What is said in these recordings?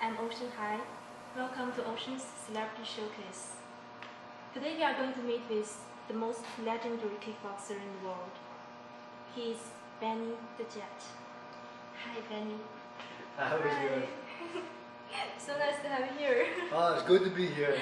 I'm Ocean Hai. Welcome to Ocean's Celebrity Showcase. Today we are going to meet with the most legendary kickboxer in the world. He is Benny the Jet. Hi Benny. How are you doing? So nice to have you here. Oh, it's good to be here.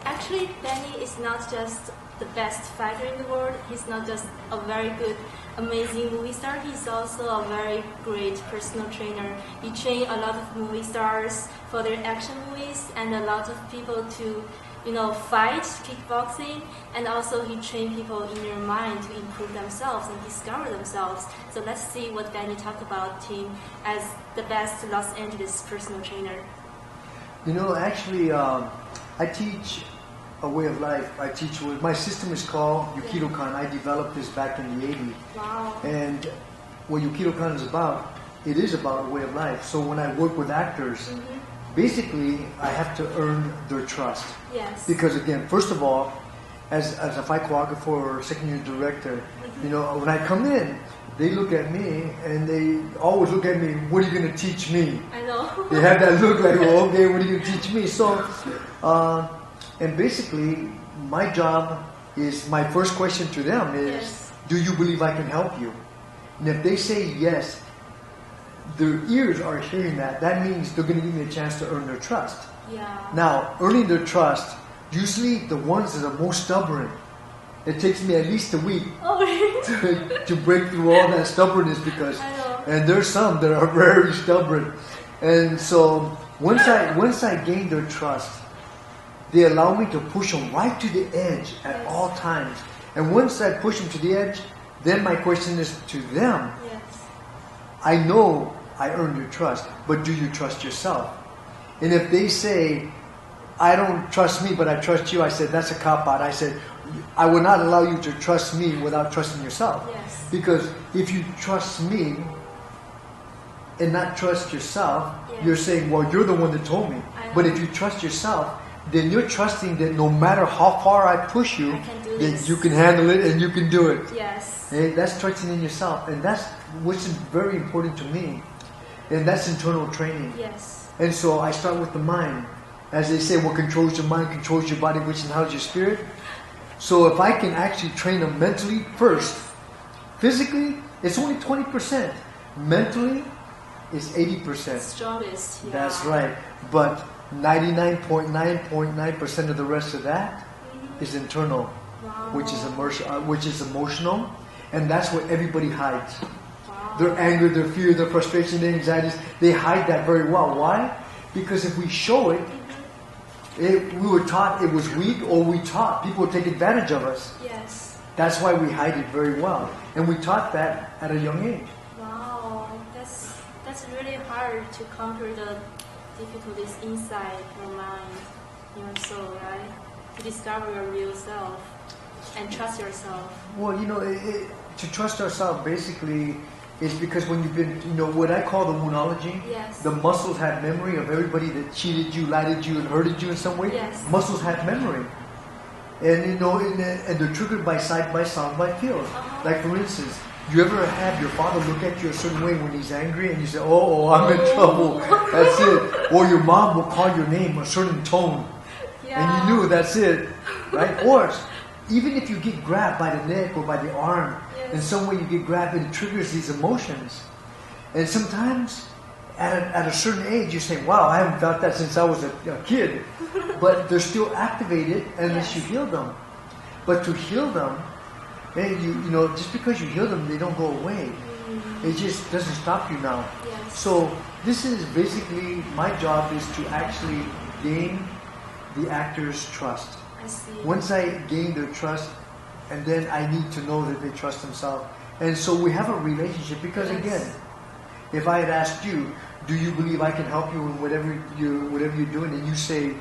Actually, Benny is not just the best fighter in the world. He's not just a very good, amazing movie star. He's also a very great personal trainer. He trains a lot of movie stars for their action movies and a lot of people to, fight kickboxing. And also he trains people in their mind to improve themselves and discover themselves. So let's see what Benny talked about him as the best Los Angeles personal trainer. Actually, I teach a way of life. My system is called Yukido-kan. I developed this back in the 80s. Wow. And what Yukido-kan is about, it is about a way of life. So when I work with actors, basically I have to earn their trust. Yes. Because again, first of all, as a fight choreographer or second year director, when I come in, they look at me and they always look at me, what are you going to teach me? I know. They have that look like, well, okay, what are you going to teach me? So, and basically, my job is, my first question to them is, do you believe I can help you? And if they say yes, their ears are hearing that. That means they're going to give me a chance to earn their trust. Yeah. Now, earning their trust, usually the ones that are most stubborn, it takes me at least a week to break through all that stubbornness because, and there's some that are very stubborn. And so once I gain their trust, they allow me to push them right to the edge at all times. And once I push them to the edge, then my question is to them. Yes. I know I earned your trust, but do you trust yourself? And if they say, I don't trust me, but I trust you, I said, that's a cop-out. I said, I will not allow you to trust me without trusting yourself. Yes. Because if you trust me and not trust yourself, you're saying, well, you're the one that told me. But if you trust yourself, then you're trusting that no matter how far I push you, that you can handle it and you can do it. Yes. And that's trusting in yourself, and that's what's very important to me, and that's internal training. Yes. And so I start with the mind. As they say, what controls your mind controls your body, which houses your spirit. So if I can actually train them mentally first, physically, it's only 20%. Mentally, it's 80%. Strongest, yeah. That's right. But 99.9% of the rest of that is internal, Wow. which is emotional, and that's what everybody hides. Wow. Their anger, their fear, their frustration, their anxieties, they hide that very well. Why? Because if we show it, we were taught it was weak, or people would take advantage of us. Yes. That's why we hide it very well, and we taught that at a young age. Wow, that's really hard to conquer the difficulties inside your mind, your soul, right? To discover your real self and trust yourself. Well, to trust ourselves basically is because when you've been, what I call the Woonology, yes. the muscles have memory of everybody that cheated you, lied to you, and hurted you in some way. Yes. Muscles have memory. And, and they're triggered by sight, by sound, by feel. Like, for instance, you ever have your father look at you a certain way when he's angry and you say, oh, I'm in trouble. That's it. Or your mom will call your name a certain tone. Yeah. And you knew that's it. Right? Or even if you get grabbed by the neck or by the arm, yes. in some way you get grabbed, it triggers these emotions. And sometimes at a certain age you say, wow, I haven't felt that since I was a kid. But they're still activated unless you heal them. But to heal them, just because you heal them, they don't go away. It just doesn't stop you now. Yes. So this is basically, my job is to actually gain the actor's trust. I see. Once I gain their trust, and then I need to know that they trust themselves. And so we have a relationship, because again, if I had asked you, do you believe I can help you in whatever you're doing, and you say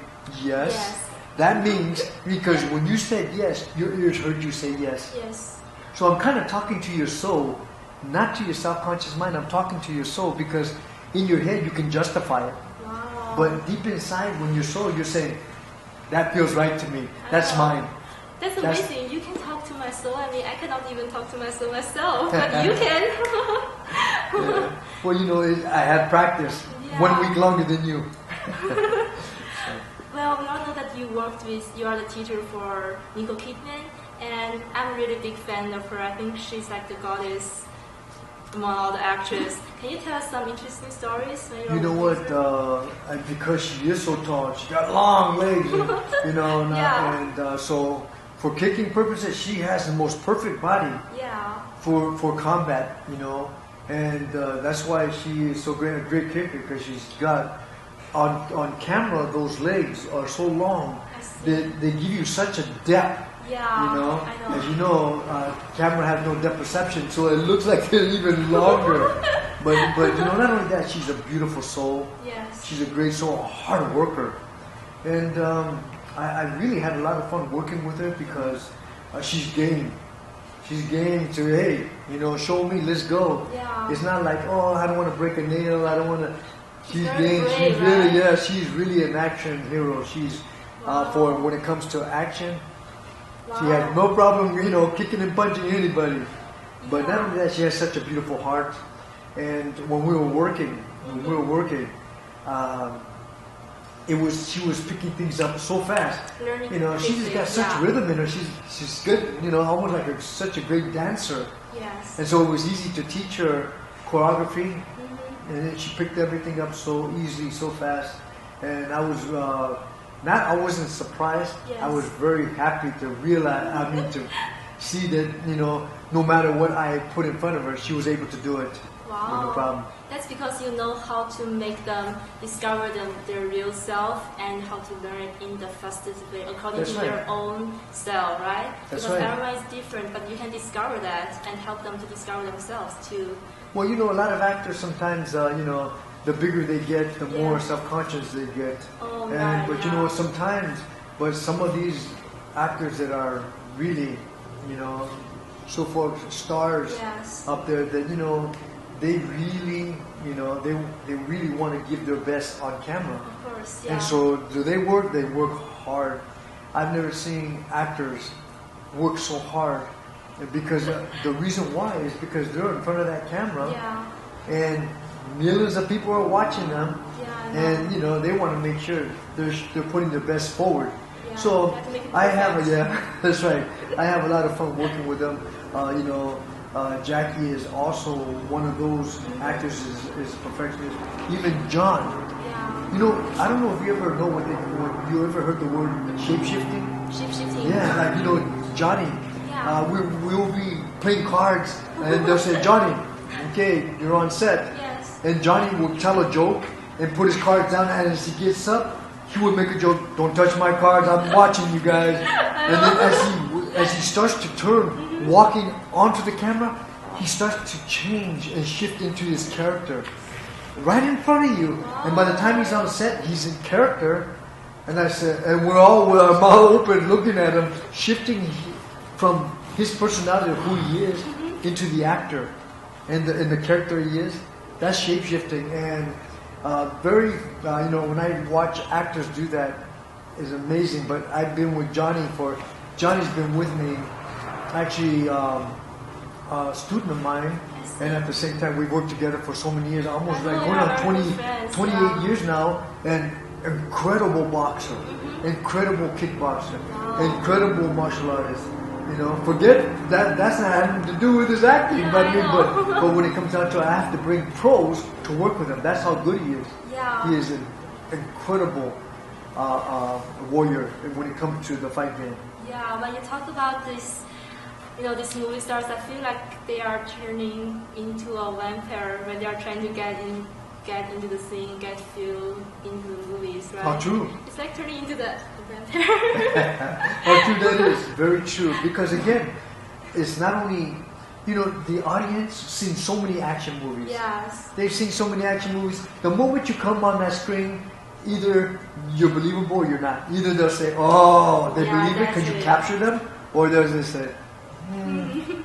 yes, that means, because when you said yes, your ears heard you say yes. Yes. So I'm kind of talking to your soul, not to your self-conscious mind. I'm talking to your soul, because in your head you can justify it. Wow. But deep inside, when your soul, you're saying, that feels right to me. That's mine. That's amazing. You can talk to my soul. I mean, I cannot even talk to my soul myself, but you can. Yeah. Well, I had practice. Yeah. 1 week longer than you. Well, we all know that you are the teacher for Nicole Kidman, and I'm a really big fan of her. I think she's like the goddess among all the actresses. Can you tell us some interesting stories? You know what? Because she is so tall, she got long legs, and so for kicking purposes, she has the most perfect body. Yeah. For combat, and that's why she is so a great kicker, because she's got on camera those legs are so long that they give you such a depth. Yeah, I know. As you know, camera has no depth perception, so it looks like they're even longer. but not only that, she's a beautiful soul. Yes. She's a great soul, a hard worker, and I really had a lot of fun working with her, because she's game. She's game to, hey, show me, let's go. Yeah. It's not like, oh, I don't want to break a nail, I don't want to. She's game. Brave, she's really, right? she's really an action hero. She's for when it comes to action. Wow. She has no problem, kicking and punching anybody. But not only that, she has such a beautiful heart. And when we were working, she was picking things up so fast. Learning She just got such rhythm in her. She's good, almost like such a great dancer. Yes. And so it was easy to teach her choreography. And then she picked everything up so easily, so fast. And I was I wasn't surprised. Yes. I was very happy to realize, to see that, no matter what I put in front of her, she was able to do it. Wow. No problem. That's because you know how to make them discover their real self and how to learn it in the fastest way according to their own self, right? That's because right. everyone is different, but you can discover that and help them to discover themselves too. Well, a lot of actors sometimes, the bigger they get, the more self-conscious they get. Oh, But sometimes, some of these actors that are really, so-called stars up there, that they really, they really want to give their best on camera. Of course. course, yeah. And so, do they work? They work hard. I've never seen actors work so hard, because the reason why is because they're in front of that camera, and millions of people are watching them, and you know they want to make sure they're putting their best forward. So I have that's right. I have a lot of fun working with them. You know, Jackie is also one of those actors is perfectionist. Even John. You know, I don't know if you ever know when you ever heard the word shape-shifting. Shape-shifting. Yeah, like you know, Johnny. We'll be playing cards, and they'll say, Johnny, okay, you're on set. Yes. And Johnny will tell a joke and put his cards down, and as he gets up, he would make a joke, don't touch my cards, I'm watching you guys. And then as he starts to turn, walking onto the camera, he starts to change and shift into his character. Right in front of you. And by the time he's on set, he's in character. And I said, and we're all with our mouth open looking at him, shifting from his personality of who he is into the actor and the character he is. That's shape-shifting. And you know, when I watch actors do that, is amazing. But I've been with Johnny's been with me, actually a student of mine, and at the same time we've worked together for so many years, almost like going on 28 years now, and incredible boxer, incredible kickboxer, incredible martial artist. You know, forget that's not having to do with his acting, but when it comes down to it, I have to bring pros to work with him. That's how good he is. He is an incredible warrior when it comes to the fight game. Yeah, when you talk about this, you know, these movie stars, I feel like they are turning into a vampire when they are trying to get into the scene, get feel into the movies, right? How true. It's like turning into the vampire. How true that is. Very true. Because again, it's not only, you know, the audience seen so many action movies. Yes. They've seen so many action movies. The moment you come on that screen, either you're believable or you're not. Either they'll say, oh, they believe it because you capture them, or they'll just say,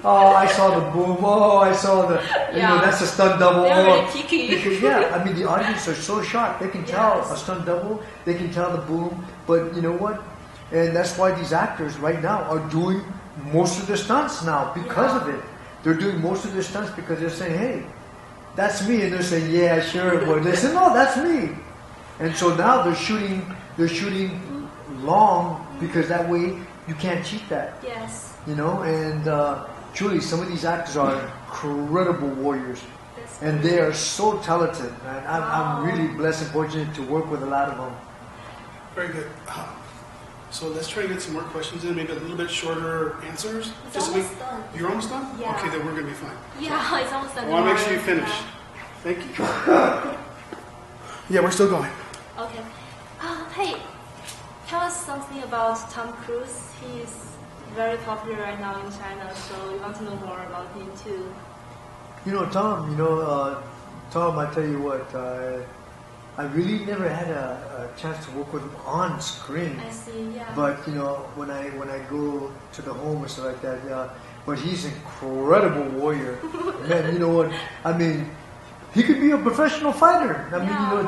oh, I saw the boom. Oh, I saw the, you know, that's a stunt double. They're really picky. Because, I mean, the audience are so sharp. They can tell a stunt double. They can tell the boom. But you know what? And that's why these actors right now are doing most of their stunts now because of it. They're doing most of their stunts because they're saying, hey, that's me. And they're saying, yeah, sure. But they say, no, that's me. And so now they're shooting long because that way you can't cheat that. Yes. You know, and truly, some of these actors are incredible warriors, and they are so talented. And I'm really blessed and fortunate to work with a lot of them. Very good. So let's try to get some more questions in, maybe a little bit shorter answers. It's almost done. You're almost done? Yeah. Okay, then we're going to be fine. Yeah, it's almost done. I want to make sure you finish. Thank you. Yeah, we're still going. Okay. Hey, tell us something about Tom Cruise. He's very popular right now in China, so we want to know more about him too. You know, Tom, Tom, I tell you what, I really never had a chance to work with him on screen. I see, yeah. But, you know, when I go to the home and stuff like that, but he's an incredible warrior. Man, you know what, I mean, he could be a professional fighter. I mean, you know,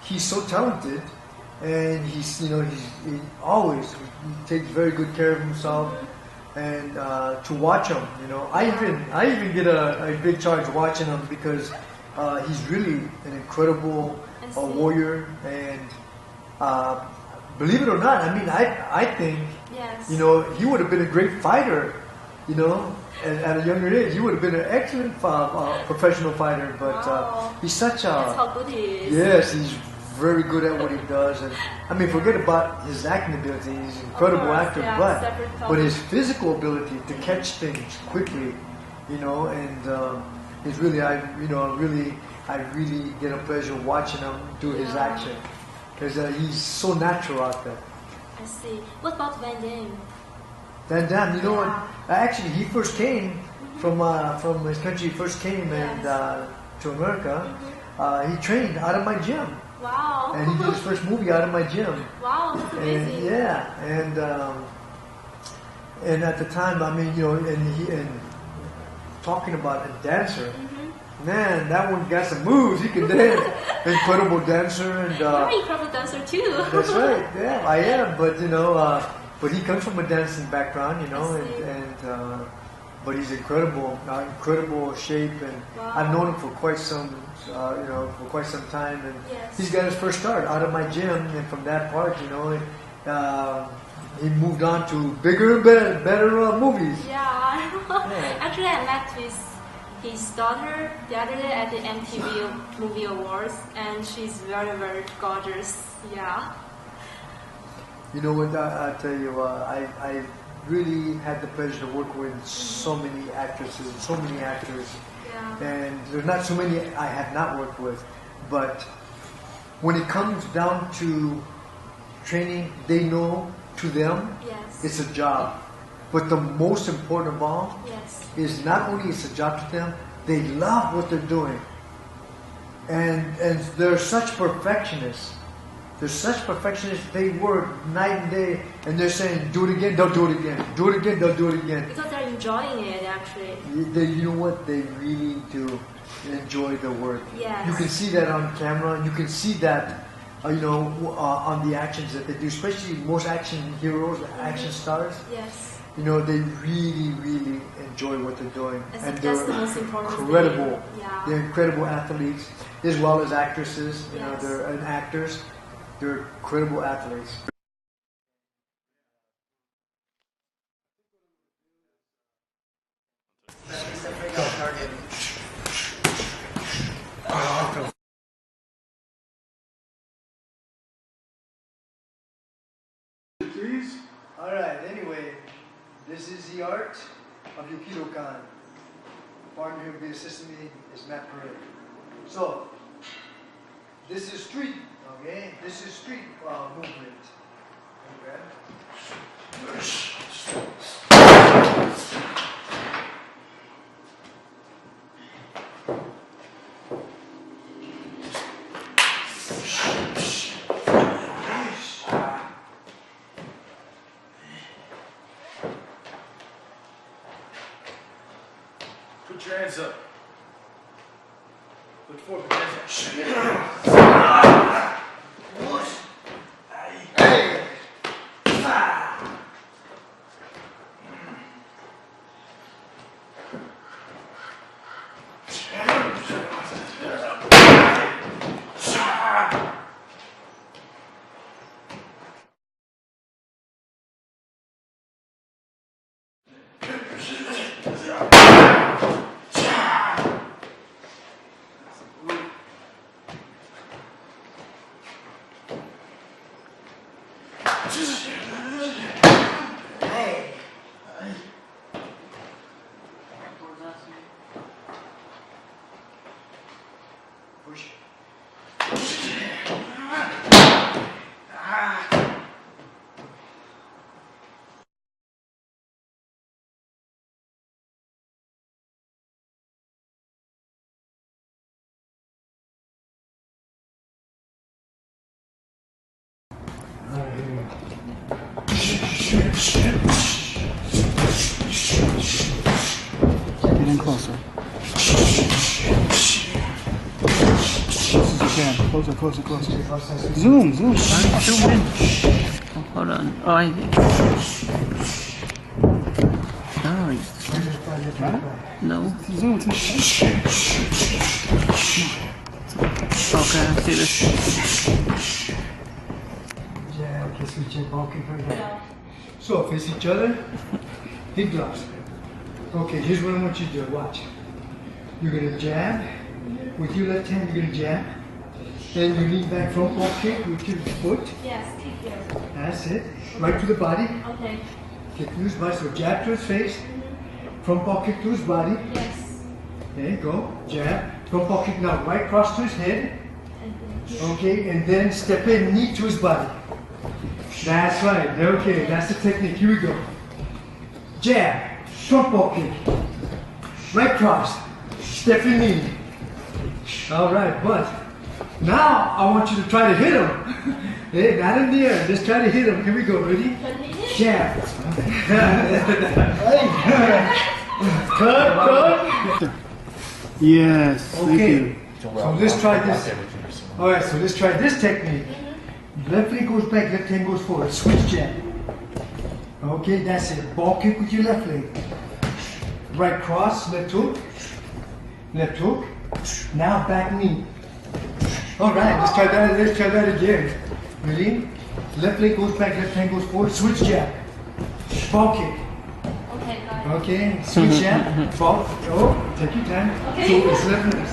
he's so talented. And he's, you know, he always takes very good care of himself, and to watch him, you know, I even get a big charge watching him because he's really an incredible warrior, and believe it or not, I mean, I think, you know, he would have been a great fighter, you know, at a younger age. He would have been an excellent professional fighter, but he's such a. That's how good he is. Yes, he's very good at what he does, and I mean, forget about his acting ability. He's an incredible actor, but his physical ability to catch things quickly, you know, and he's really, I really get a pleasure watching him do his action because he's so natural out there. I see. What about Van Damme? Van Damme, you know what? Actually, he first came from his country. He first came and to America. He trained out of my gym. Wow. And he did his first movie out of my gym. Wow, that's amazing. And at the time, I mean, you know, and talking about a dancer, Man, that one got some moves. He can dance. Incredible dancer. And you're an incredible dancer too. That's right. Yeah, I am. But but he comes from a dancing background, but he's incredible, incredible shape, and wow. I've known him for quite some, for quite some time, and yes. he's got his first start out of my gym, and from that part, he moved on to bigger and better movies. Yeah. Actually, I met with his daughter the other day at the MTV Movie Awards, and she's very, very gorgeous. Yeah. You know what? I tell you, I really had the pleasure to work with so many actresses and so many actors. Yeah. And there's not so many I have not worked with, but when it comes down to training, they know to them yes. it's a job. But the most important of all yes. is not only it's a job to them, they love what they're doing. And they're such perfectionists. They're such perfectionists, they work night and day, and they're saying, do it again, they'll do it again. Do it again, they'll do it again. Because they're enjoying it, actually. You know what? They really do enjoy the work. Yes. You can see that on camera. You can see that, on the actions that they do, especially most action heroes, action stars. Yes. They really, really enjoy what they're doing. And that's the most important incredible. thing. Yeah. They're incredible athletes, as well as actresses. Yes. They're actors. They're incredible athletes. Please. All right. Anyway, this is the art of Yukido-kan. Partner who will be assisting me is Matt Parade. So, this is street. Okay, this is street movement. Okay. Put your hands up. Look forward, put your hands up. Get in closer. Close as you can. Closer, closer, closer. Zoom, zoom. Zoom in. Oh, hold on. Oh, I did. No. Zoom. Okay, I see this. Yeah, kiss with your bulking for that. So, face each other. Hip gloves. Okay, here's what I want you to do. Watch. You're going to jab. With your left hand, you're going to jab. Then you lean back front ball kick with your foot. Yes, kick here. That's it. Right to the body. Okay. Kick to his body. So jab to his face. Front ball kick to his body. Yes. Okay, go. Jab. Front ball kick now right cross to his head. Okay, and then step in, knee to his body. That's right. Okay, that's the technique. Here we go. Jab. Front ball kick. Right cross. Step in, knee. All right, but now I want you to try to hit him. Hey, not in the air. Just try to hit him. Here we go. Ready? Jab. Cut, cut. Yes. Thank Okay. you. So let's try this. All right. So let's try this technique. Left leg goes back, left hand goes forward. Switch jab. Okay, that's it. Ball kick with your left leg. Right cross, left hook. Left hook. Now back knee. All right, let's try that. Let's try that again. Ready? Left leg goes back, left hand goes forward. Switch jab. Ball kick. Okay, got it. Okay, switch jab. Ball. Oh, take your time. Okay. So it's left legs.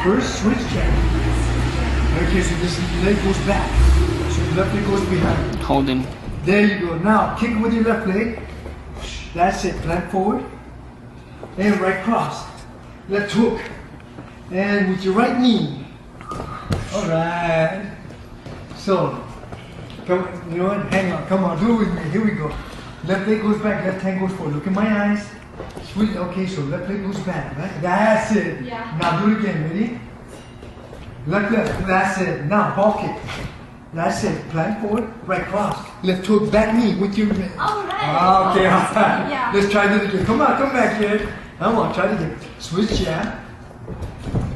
First, switch jab. Okay, so this leg goes back. So the left leg goes behind. Holding. There you go. Now kick with your left leg. That's it. Plant forward. And right cross. Left hook. And with your right knee. Alright. So, come, you know what? Hang on. Come on. Do it with me. Here we go. Left leg goes back. Left hand goes forward. Look in my eyes. Sweet. Okay, so left leg goes back. Right? That's it. Yeah. Now do it again. Ready? Left, left. That's it. Now ball kick. That's it. Plant forward, right cross. Left hook, back knee with your. Alright. Okay, alright. Yeah. Let's try this again. Come on, come back here. Come on, try it again. Switch jab.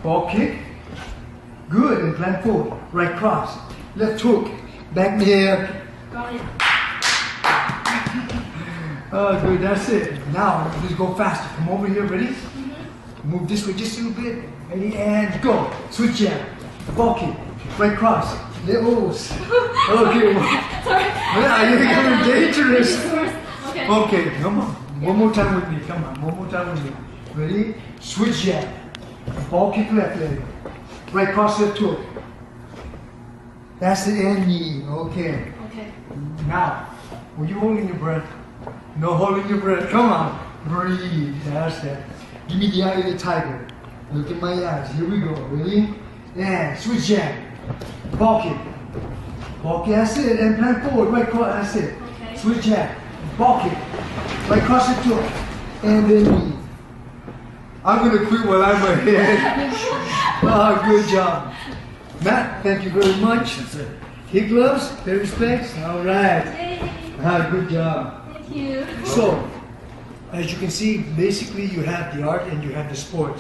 Ball kick. Good. And plant forward, right cross. Left hook, back knee. Got it. Oh, good. That's it. Now let's go faster. Come over here. Ready? Move this way just a little bit. Ready and go. Switch jab. Ball kick. Right cross. Levels. Okay. Sorry. Yeah, you're getting dangerous. Okay. Okay, come on. One more time with me. Come on. One more time with me. Ready? Switch jab. Ball kick left leg. Right cross left hook. That's the end knee. Okay. Okay. Now, were you holding your breath? No holding your breath. Come on. Breathe. That's that. Give me the eye of the tiger. Look in my eyes. Here we go. Ready? And switch jab. Ball kick. Ball kick. That's it. And plant forward. Right cross. That's it. Okay. Switch jab. Ball kick. Right cross it to and then knee. I'm going to quit while I'm ahead. Oh, good job. Matt, thank you very much. Kid gloves, pay respects. All right. Yay. Good job. Thank you. So, as you can see, basically you have the art and you have the sport.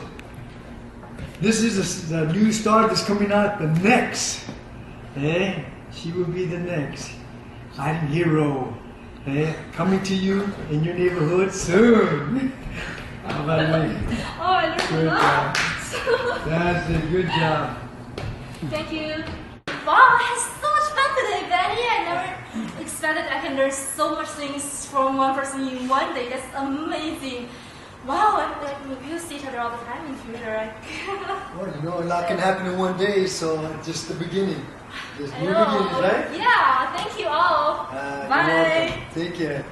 This is the new star that's coming out, the next. She will be the next fighting hero. Coming to you in your neighborhood soon. How about me? Oh, I learned a Good lot. job. That's it. Good job. Thank you. Wow, I had so much fun today, Benny. I never expected I can learn so much things from one person in one day. That's amazing. Wow, I feel like we'll see each other all the time in the future. Well, you know, a lot can happen in one day, so just the beginning. Just I new know. beginnings, right? Yeah, thank you all. You're Bye. welcome. Take care.